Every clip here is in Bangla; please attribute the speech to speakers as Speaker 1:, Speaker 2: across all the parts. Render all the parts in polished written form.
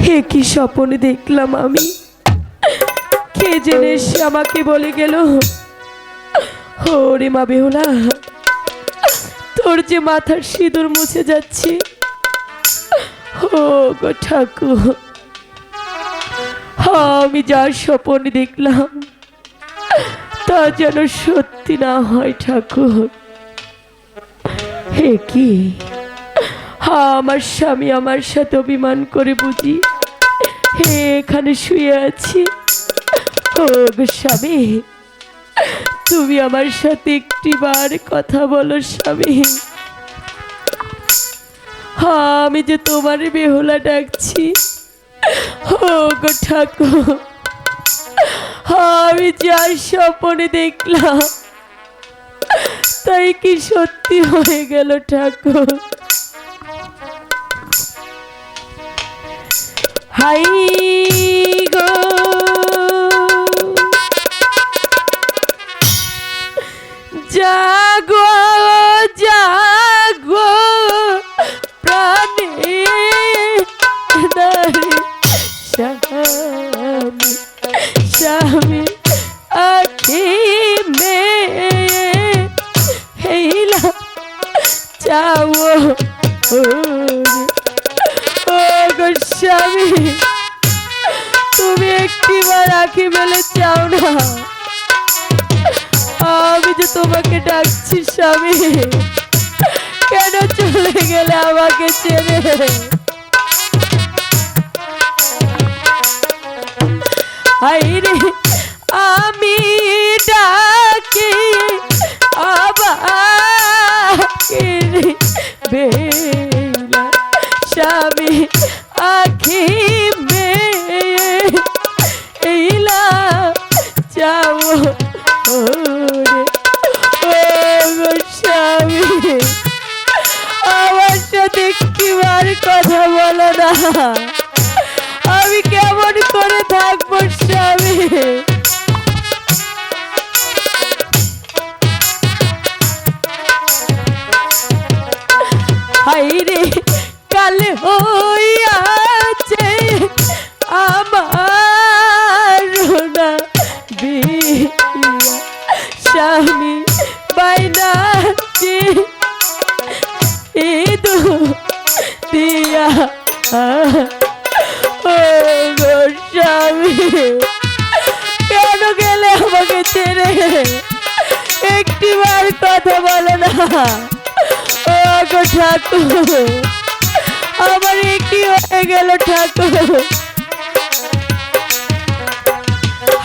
Speaker 1: হে কি স্বপ্ন দেখলাম আমি। কে জেনে এসে আমাকে বলে গেল, ওরে মা বেহুলা, তোর যে মাথার সিঁদুর মুছে যাচ্ছে। ও গো ঠাকুর, আমি যার স্বপ্ন দেখলাম তা যেন সত্যি না হয় ঠাকুর। হে কি, আমার স্বামী আমার সাথে অভিমান করে বুঝি হে এখানে শুয়ে আছি। ও গো স্বামী, তুমি আমার সাথে একটিবার কথা বলো স্বামী। আমি যে তোমার বেহুলা ডাকছি। ও গো ঠাকুর, আমি যার স্বপ্নে দেখলাম তাই কি সত্যি হয়ে গেল ঠাকুর। হাই গো জাগো জাগো প্রাণে স্বামী স্বামী আখি মে হেলা চাও ও গো স্বামী, তুমি একটিবার আখি মেলে চাও না। আমি যে তোমাকে ডাকছি স্বামী, কেন চলে গেলে আমাকে ছেড়ে। হাইরে আমি ডাকি আবার বেলা স্বামী আখি মে এইলা যাও ওরে ও গো স্বামী, আমার সাথে একটিবার কথা বলো না। আমি কেমন করে থাকবো স্বামী। হাইরে কাল হইয়াছে আমার না বিয়া, স্বামী বাইনাছি ইদু দিয়া। ও গো স্বামী, কেন গেলে আমাকে ছেড়ে। একটিবার কথা বলে না। ও গো ঠাকুর, আমার কি হয়ে গেল ঠাকুর।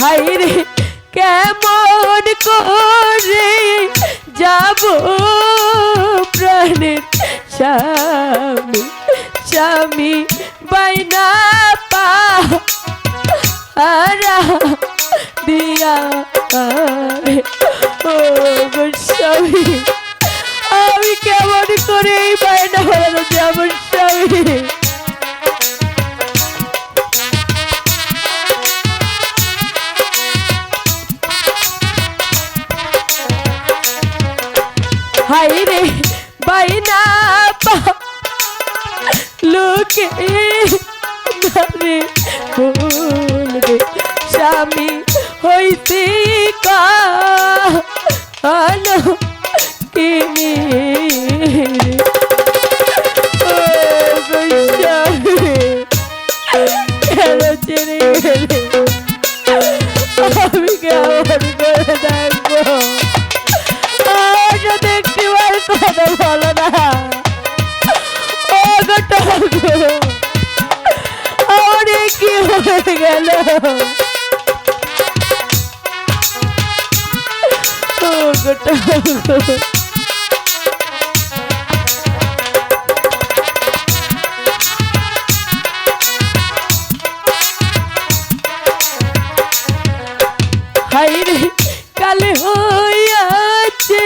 Speaker 1: হাইরে কেমন করে যাব প্রাণের স্বামী স্বামী বাইনা পাহারা দিয়া। ও গো স্বামী, আমি কেমন করে এই বাইনা হারানো যাব স্বামী। হাইরে বাইনা লোকে নারে বলবে স্বামী হইতে কালো কিনি। ও গো স্বামী, কেন ছেড়ে গেলে, আমি কেমন করে থাকবো। একটিবার কথা বলো না। ও গো ঠাকুর, আমার কি হয়ে গেল। ও গো ঠাকুর, হাইরে কালে হইয়াছে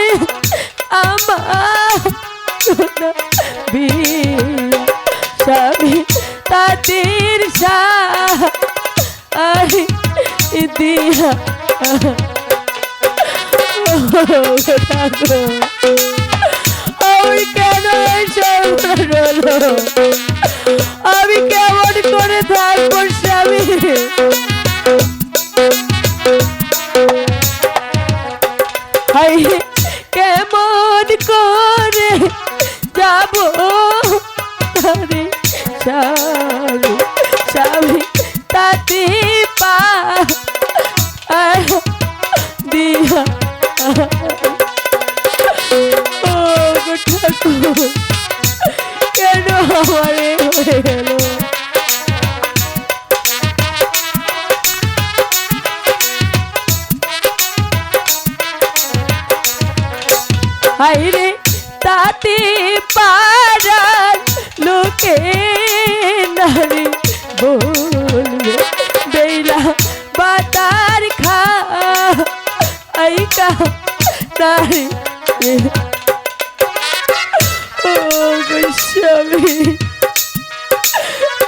Speaker 1: আমার বিয়া, স্বামী তাদের সাই দিয়া। আমি কেন আমি কেমন করে থাক স্বামী স্বামী তাতে পা দিয়া ও গো ঠাকুর কেন আমারে হয়ে গেল হায়রে তাতে পাড়ার লোকে নারী বলবে বেলা বাতার খা আইকা নারী ও গোস্বামী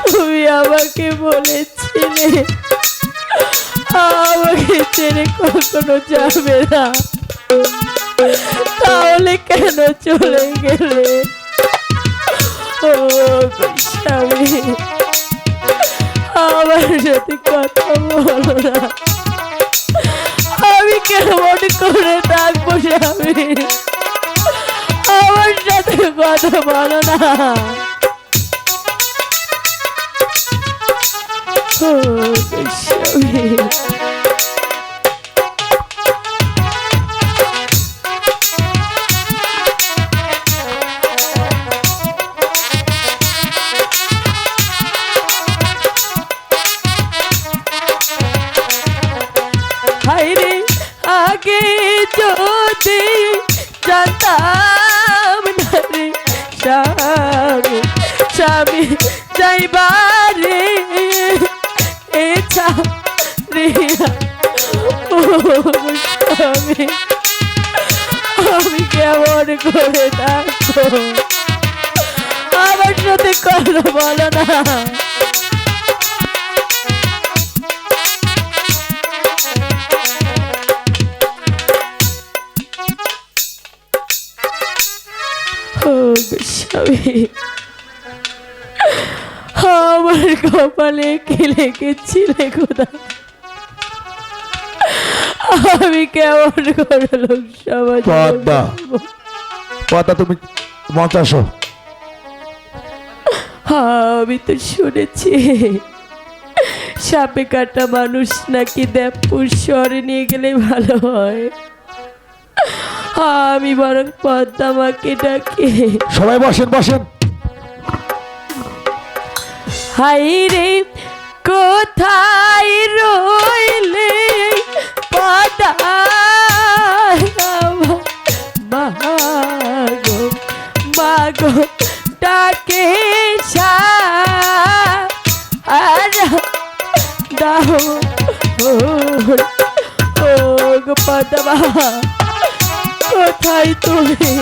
Speaker 1: তুমি আমাকে বলেছিলে আমাকে ছেড়ে কখনো যাবে না, তাহলে কেন চলে গেলে? ও গোস্বামী আমার সাথে কথা বলো না, আমি কেমন করে থাকবো স্বামী? আমার সাথে কথা বলো না। ও গোস্বামী হায়রে আগে যদি জানতাম না রে স্বামী স্বামী যাইবারে এছা রে ও স্বামী আমি কেমন করে থাকবো? আমার সাথে কথা বলো না। আমার কপালে কি লেগেছিলে খোদা? আমি কেমন করে লোক সমাজ
Speaker 2: তুমি মঞ্চে আসো।
Speaker 1: আমি তো শুনেছি সাপে কাটা মানুষ নাকি দেবপুর শহরে নিয়ে গেলে ভালো হয়। আমি বরং পদ্মা মাকে ডাকি।
Speaker 2: সবাই বসেন বসেন।
Speaker 1: হাইরে কোথায় রইলে পদ্মা মাগো মাগো ডাকে দাও ও গো পদ্মা কোথায় তুমি?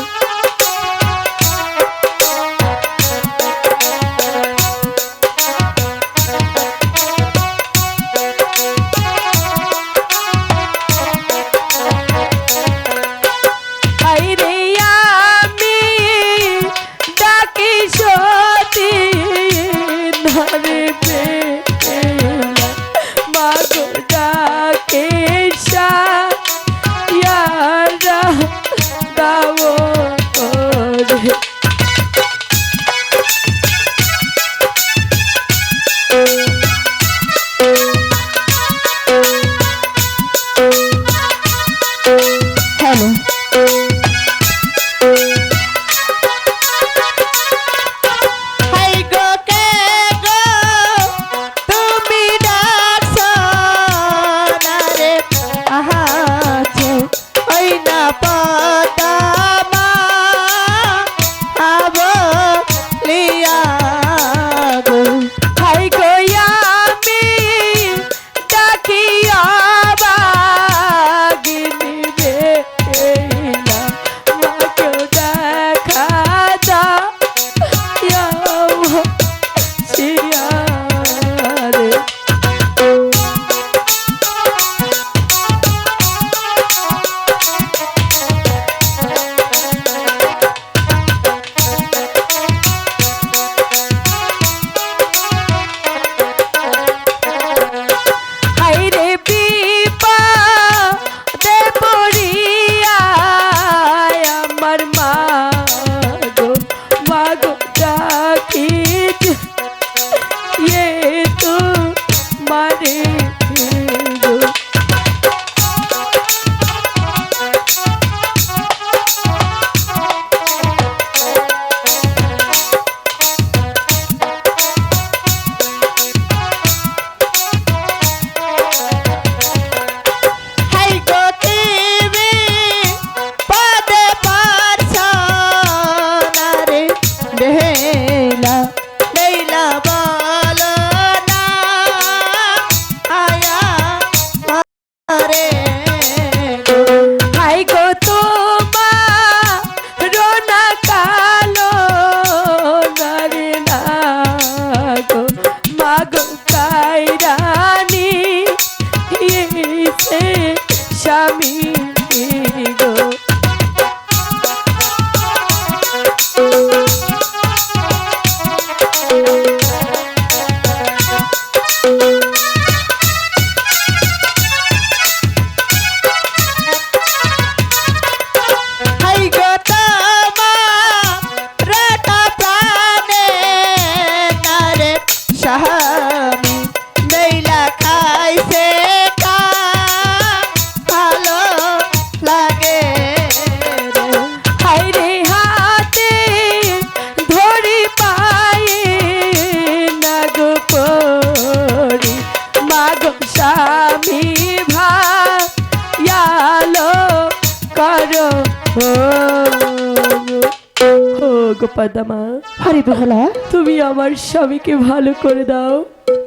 Speaker 1: পদ্মা,
Speaker 3: আরে বেহুলা,
Speaker 1: তুমি আমার স্বামীকে ভালো করে দাও।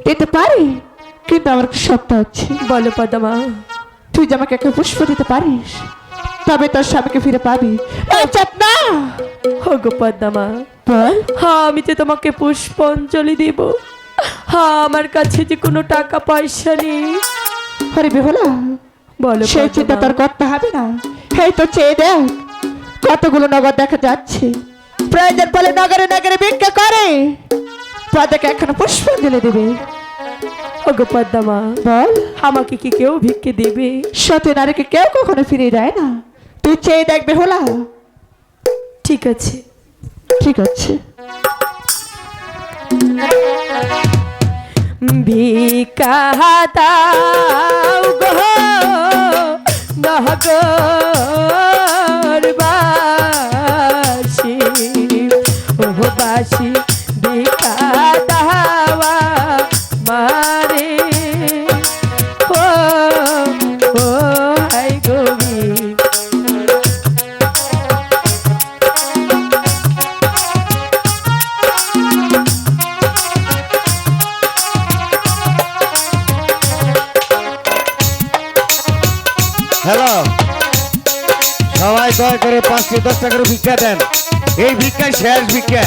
Speaker 3: দিতে পারি, কিন্তু আমার একটা শর্ত আছে।
Speaker 1: বলো পদ্মা।
Speaker 3: তুই যে আমাকে একটা পুষ্প দিতে পারিস, তবে তোর স্বামীকে ফিরে পাবি। চাপ না।
Speaker 1: ওগো পদ্মা,
Speaker 3: বল।
Speaker 1: হ্যাঁ আমি তো তোমাকে পুষ্পাঞ্জলি দিব। হ্যাঁ আমার কাছে যে কোনো টাকা পয়সা নেই।
Speaker 3: আরে বেহুলা,
Speaker 1: বলো
Speaker 3: সেই চিন্তা তোর করতে হবে না। এই তো চেয়ে দেখ, কতগুলো নগদ দেখা যাচ্ছে। প্রয়োজন বলে নগরে নগরে ভিক্ষা করে, পদাকে এখনো পুষ্পাঞ্জলি দেবে।
Speaker 1: ওগো পদ্মা,
Speaker 3: বল।
Speaker 1: আমাকে কি কেউ ভিক্ষে দেবে?
Speaker 3: সত্যি নারীকে কেউ কখনো ফিরে দেয় না। তুই চেয়ে দেখ বেহুলা।
Speaker 1: ঠিক আছে।
Speaker 3: ঠিক আছে।
Speaker 1: ভিক্ষা দাও গো নগরবাসী, ও বাসী ভিক্ষা দাওয়া মারে। ও ও হাই গবি।
Speaker 4: হ্যালো, সবাই দয়া করে 5-10 করে ভিক্ষা দেন। এই ভিক্ষায় শেষ ভিক্ষা।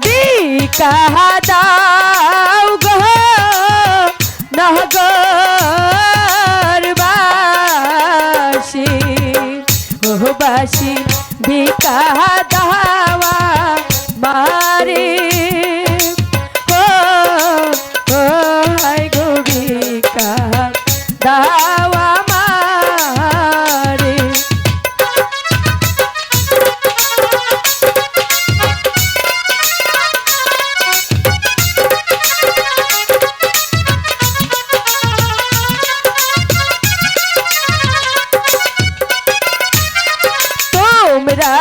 Speaker 1: ভিক্ষা দাও গো নগরবাসী, ও বাসী ভিক্ষা দাওয়া মারে। ও ও হাই গো ভিক্ষা দাওয়া মারে। তোমরা